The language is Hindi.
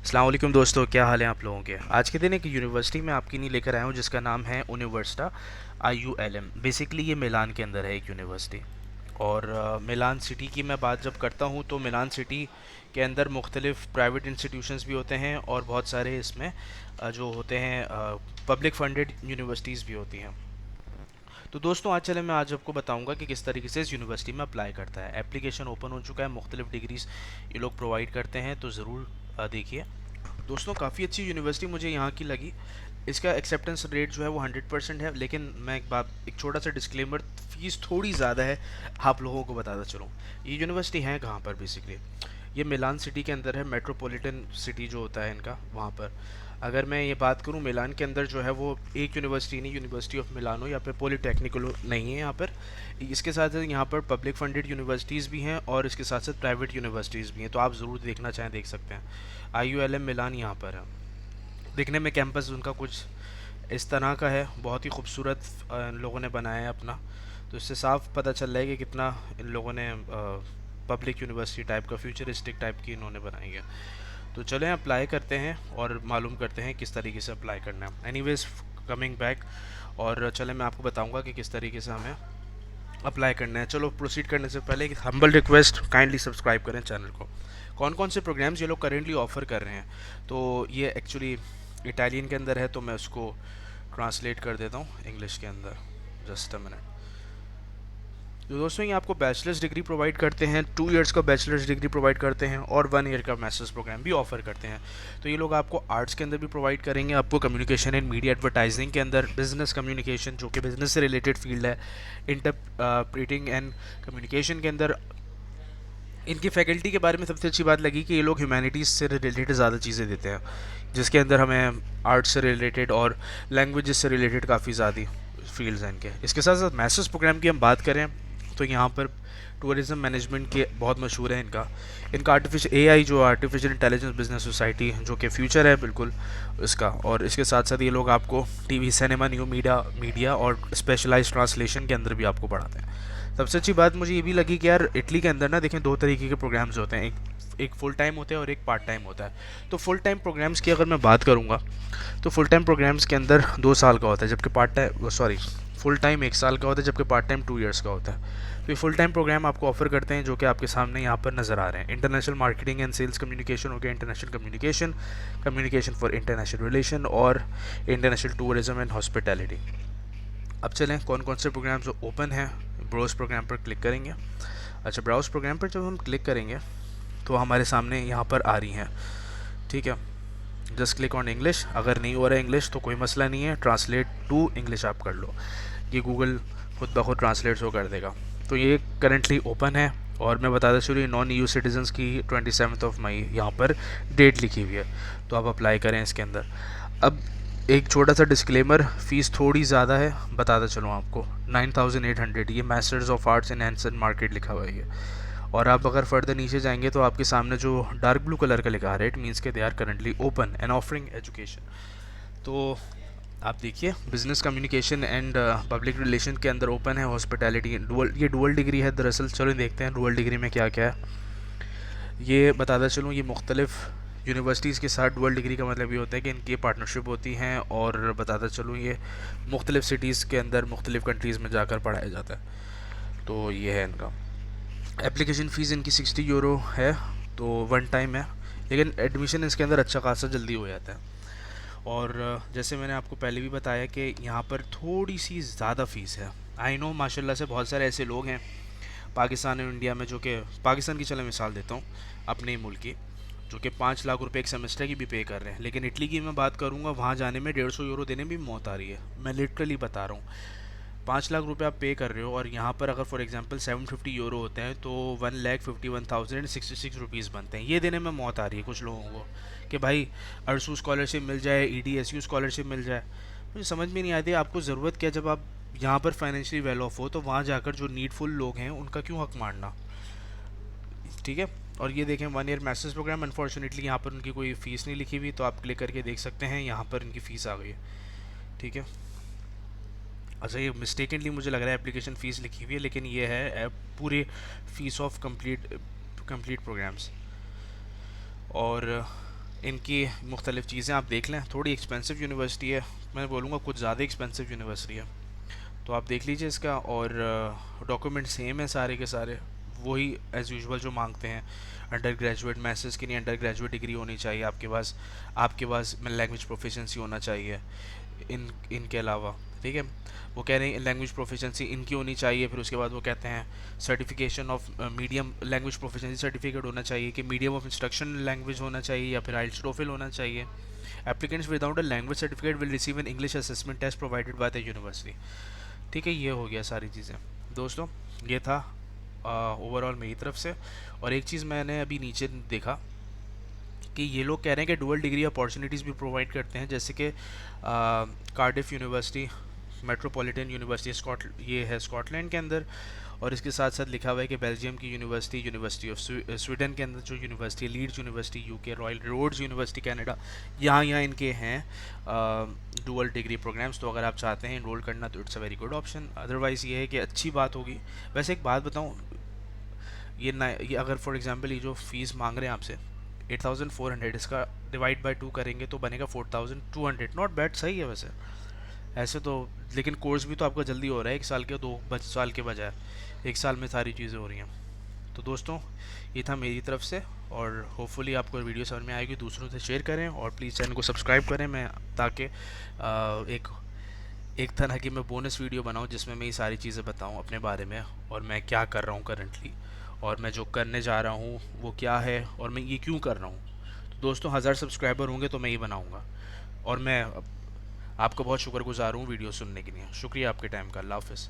अस्सलाम वालेकुम दोस्तों, क्या हाल है आप लोगों के। आज के दिन एक यूनिवर्सिटी में आपके लिए लेकर आया हूँ जिसका नाम है यूनिवर्सिटा IULM। बेसिकली ये मिलान के अंदर है एक यूनिवर्सिटी। और मिलान सिटी की मैं बात जब करता हूँ तो मिलान सिटी के अंदर मुख्तलिफ प्राइवेट इंस्टीट्यूशंस भी होते हैं और बहुत सारे इसमें जो होते हैं पब्लिक फंडेड यूनिवर्सिटीज़ भी होती हैं। तो दोस्तों आज आपको बताऊंगा कि किस तरीके से इस यूनिवर्सिटी में अप्लाई करता है। एप्लीकेशन ओपन हो चुका है, मुख्तलिफ डिग्रीज ये लोग प्रोवाइड करते हैं, तो ज़रूर देखिए। दोस्तों काफ़ी अच्छी यूनिवर्सिटी मुझे यहाँ की लगी। इसका एक्सेप्टेंस रेट जो है वो 100% है, लेकिन मैं एक छोटा सा डिस्क्लेमर, फ़ीस थोड़ी ज़्यादा है, आप लोगों को बताता चलूँ। ये यूनिवर्सिटी है कहाँ पर बेसिकली, ये मिलान सिटी के अंदर है, मेट्रोपॉलिटन सिटी जो होता है इनका वहाँ पर। अगर मैं ये बात करूँ मिलान के अंदर जो है वो एक यूनिवर्सिटी नहीं, यूनिवर्सिटी ऑफ मिलानो, यहाँ पे पॉलीटेक्निकल नहीं है यहाँ पर। इसके साथ साथ यहाँ पर पब्लिक फंडेड यूनिवर्सिटीज़ भी हैं और इसके साथ साथ प्राइवेट यूनिवर्सिटीज़ भी हैं, तो आप ज़रूर देखना चाहें देख सकते हैं। IULM मिलान यहाँ पर है। दिखने में कैंपस उनका कुछ इस तरह का है, बहुत ही खूबसूरत इन लोगों ने बनाया है अपना। तो इससे साफ पता चल रहा है कि कितना इन लोगों ने पब्लिक यूनिवर्सिटी टाइप का, फ्यूचरिस्टिक टाइप की इन्होंने बनाई है। तो चलें अप्लाई करते हैं और मालूम करते हैं किस तरीके से अप्लाई करना है। एनीवेज, कमिंग बैक, और चलें मैं आपको बताऊंगा कि किस तरीके से हमें अप्लाई करना है। चलो प्रोसीड करने से पहले एक हम्बल रिक्वेस्ट, काइंडली सब्सक्राइब करें चैनल को। कौन कौन से प्रोग्राम्स ये लोग करेंटली ऑफ़र कर रहे हैं, तो ये एक्चुअली इटालियन के अंदर है, तो मैं उसको ट्रांसलेट कर देता हूँ इंग्लिश के अंदर। Just a minute. तो दोस्तों ये आपको बैचलर्स डिग्री प्रोवाइड करते हैं, 2 इयर्स का बैचलर्स डिग्री प्रोवाइड करते हैं और 1 ईयर का मास्टर्स प्रोग्राम भी ऑफर करते हैं। तो ये लोग आपको आर्ट्स के अंदर भी प्रोवाइड करेंगे, आपको कम्युनिकेशन एंड मीडिया एडवर्टाइजिंग के अंदर, बिजनेस कम्युनिकेशन जो कि बिजनेस से रिलेटेड फील्ड है, इंटरप्रेटिंग एंड कम्युनिकेशन के अंदर। इनकी फैकल्टी के बारे में सबसे अच्छी बात लगी कि ये लोग ह्यूमैनिटीज़ से रिलेटेड ज़्यादा चीज़ें देते हैं, जिसके अंदर हमें आर्ट्स से रिलेटेड और लैंग्वेजेस से रिलेटेड काफ़ी ज़्यादा फील्ड्स हैं इनके। इसके साथ साथ मास्टर्स प्रोग्राम की हम बात करें तो यहाँ पर टूरिज़म मैनेजमेंट के बहुत मशहूर है इनका। इनका आर्टिफिशियल AI जो आर्टिफिशियल इंटेलिजेंस बिजनेस सोसाइटी जो कि फ्यूचर है बिल्कुल इसका। और इसके साथ साथ ये लोग आपको TV, सिनेमा, न्यू मीडिया और स्पेशलाइज्ड ट्रांसलेशन के अंदर भी आपको पढ़ाते हैं। सबसे अच्छी बात मुझे ये भी लगी कि यार इटली के अंदर ना देखें, दो तरीके के प्रोग्राम्स होते हैं, एक फुल टाइम होते हैं और एक पार्ट टाइम होता है। तो फुल टाइम प्रोग्राम्स की अगर मैं बात करूँगा तो फुल टाइम प्रोग्राम्स के अंदर 2 साल का होता है, जबकि पार्ट टाइम फुल टाइम 1 साल का होता है, जबकि पार्ट टाइम 2 इयर्स का होता है। तो ये फुल टाइम प्रोग्राम आपको ऑफर करते हैं जो कि आपके सामने यहाँ पर नज़र आ रहे हैं। International marketing and sales communication हो गया, international communication, communication for international relation और इंटरनेशनल टूरिज्म एंड हॉस्पिटैलिटी। अब चलें कौन कौन से प्रोग्राम जो ओपन हैं। ब्राउज़ प्रोग्राम पर क्लिक करेंगे। अच्छा, ब्राउज़ प्रोग्राम पर जब हम क्लिक करेंगे तो हमारे सामने यहाँ पर आ रही हैं, ठीक है। Just click on English. अगर नहीं हो रहा है इंग्लिश तो कोई मसला नहीं है, ट्रांसलेट टू इंग्लिश आप कर लो, ये गूगल खुद ब खुद ट्रांसलेट हो कर देगा। तो ये करंटली ओपन है और मैं बताता चलूँ नॉन EU सिटीजन्स की 27 मई यहाँ पर डेट लिखी हुई है, तो आप अप्लाई करें इसके अंदर। अब एक छोटा सा डिस्क्लेमर, फ़ीस थोड़ी ज़्यादा है, बताता चलूँ आपको 9800, ये masters of arts in and market लिखा हुआ है ये। और आप अगर फर्दर नीचे जाएंगे तो आपके सामने जो डार्क ब्लू कलर का लिखा है, इट मीन्स के they are currently open and offering education. तो आप देखिए business communication and public relation के अंदर ओपन है, हॉस्पिटैलिटी ये डुअल डिग्री है दरअसल। चलो देखते हैं डुअल डिग्री में क्या क्या है। ये बताता चलूँ ये मुख्तलिफ यूनिवर्सिटीज़ के साथ डुअल डिग्री का मतलब ये होता है कि इनकी पार्टनरशिप होती हैं, और बताता चलूँ ये मुख्तलिफ सिटीज़ के अंदर मुख्तलिफ कंट्रीज़ में जाकर पढ़ाया जाता है। तो ये है इनका। एप्लीकेशन फ़ीस इनकी 60 यूरो है, तो 1 टाइम है, लेकिन एडमिशन इसके अंदर अच्छा खासा जल्दी हो जाता है। और जैसे मैंने आपको पहले भी बताया कि यहाँ पर थोड़ी सी ज़्यादा फ़ीस है। आई नो माशाल्लाह से बहुत सारे ऐसे लोग हैं पाकिस्तान और इंडिया में, जो कि पाकिस्तान की चलो मिसाल देता हूँ अपने ही मुल्क की, जो कि 5 लाख रुपए एक सेमेस्टर की भी पे कर रहे हैं। लेकिन इटली की मैं बात करूँगा, वहाँ जाने में 150 यूरो देने में भी मौत आ रही है, मैं लिटरली बता रहा हूँ। 5 लाख रुपए आप पे कर रहे हो और यहाँ पर अगर फॉर एग्जांपल 750 यूरो होते हैं तो 1,51,066 बनते हैं। ये देने में मौत आ रही है कुछ लोगों को कि भाई अर्सू स्कॉलरशिप मिल जाए, EDSU स्कॉलरशिप मिल जाए। मुझे समझ में नहीं आती आपको ज़रूरत क्या, जब आप यहाँ पर फाइनेंशियली वेल ऑफ हो तो वहाँ जाकर जो नीडफुल लोग हैं उनका क्यों हक मारना, ठीक है। और ये देखें 1 ईयर मास्टर्स प्रोग्राम, अनफॉर्चुनेटली यहाँ पर उनकी कोई फ़ीस नहीं लिखी हुई, तो आप क्लिक करके देख सकते हैं यहाँ पर इनकी फ़ीस आ गई है, ठीक है। अच्छा, ये मिस्टेकनली मुझे लग रहा है एप्लीकेशन फ़ीस लिखी हुई है, लेकिन ये है पूरे फ़ीस ऑफ कंप्लीट प्रोग्राम्स। और इनकी मुख्तलिफ़ चीज़ें आप देख लें। थोड़ी एक्सपेंसिव यूनिवर्सिटी है, मैं बोलूँगा कुछ ज़्यादा एक्सपेंसिव यूनिवर्सिटी है, तो आप देख लीजिए इसका। और डॉक्यूमेंट सेम है सारे के सारे, वही एज़ यूजुअल जो मांगते हैं। अंडर ग्रेजुएट मैसेज की नहीं, अंडर ग्रेजुएट डिग्री होनी चाहिए आपके पास लैंग्वेज प्रोफिशेंसी होना चाहिए इनके अलावा, ठीक है। वो कह रहे हैं लैंग्वेज प्रोफिशेंसी इनकी होनी चाहिए। फिर उसके बाद वो कहते हैं certification of medium language proficiency certificate होना चाहिए, कि मीडियम ऑफ इंस्ट्रक्शन लैंग्वेज होना चाहिए या फिर आइल्स टोफल होना चाहिए। Applicants without a language certificate will receive an English assessment test provided by the university. ठीक है, ये हो गया सारी चीज़ें दोस्तों। ये था ओवरऑल मेरी तरफ से। और एक चीज़ मैंने अभी नीचे देखा कि ये लोग कह रहे हैं कि डुअल डिग्री अपॉर्चुनिटीज़ भी प्रोवाइड करते हैं, जैसे कि कार्डिफ यूनिवर्सिटी, मेट्रोपॉलिटन यूनिवर्सिटी ये है स्कॉटलैंड के अंदर। और इसके साथ साथ लिखा हुआ है कि बेल्जियम की यूनिवर्सिटी, यूनिवर्सिटी ऑफ स्वीडन के अंदर जो university, Leeds University UK, Royal Roads University Canada, यहाँ इनके हैं डुअल डिग्री प्रोग्राम्स। तो अगर आप चाहते हैं इनरोल करना तो it's a very good option. Otherwise ये है कि अच्छी बात होगी। वैसे एक बात बताऊँ, ये अगर फॉर एग्जांपल ये जो फ़ीस मांग रहे हैं आपसे 8400, इसका डिवाइड बाय 2 करेंगे तो बनेगा 4200। नॉट बैड, सही है वैसे ऐसे तो। लेकिन कोर्स भी तो आपका जल्दी हो रहा है, 1 साल के 2 साल के बजाय 1 साल में सारी चीज़ें हो रही हैं। तो दोस्तों ये था मेरी तरफ से, और होपफुली आपको वीडियो समझ में आएगी। दूसरों से शेयर करें और प्लीज़ चैनल को सब्सक्राइब करें, मैं ताकि एक एक तरह की मैं बोनस वीडियो बनाऊं जिसमें मैं ये सारी चीज़ें बताऊं अपने बारे में, और मैं क्या कर रहा हूं करंटली, और मैं जो करने जा रहा हूं वो क्या है, और मैं ये क्यों कर रहा हूं। तो दोस्तों 1000 सब्सक्राइबर होंगे तो मैं ये बनाऊंगा। और मैं आपका बहुत शुक्रगुजार हूँ वीडियो सुनने के लिए। शुक्रिया आपके टाइम का। अल्लाह हाफ़िज़।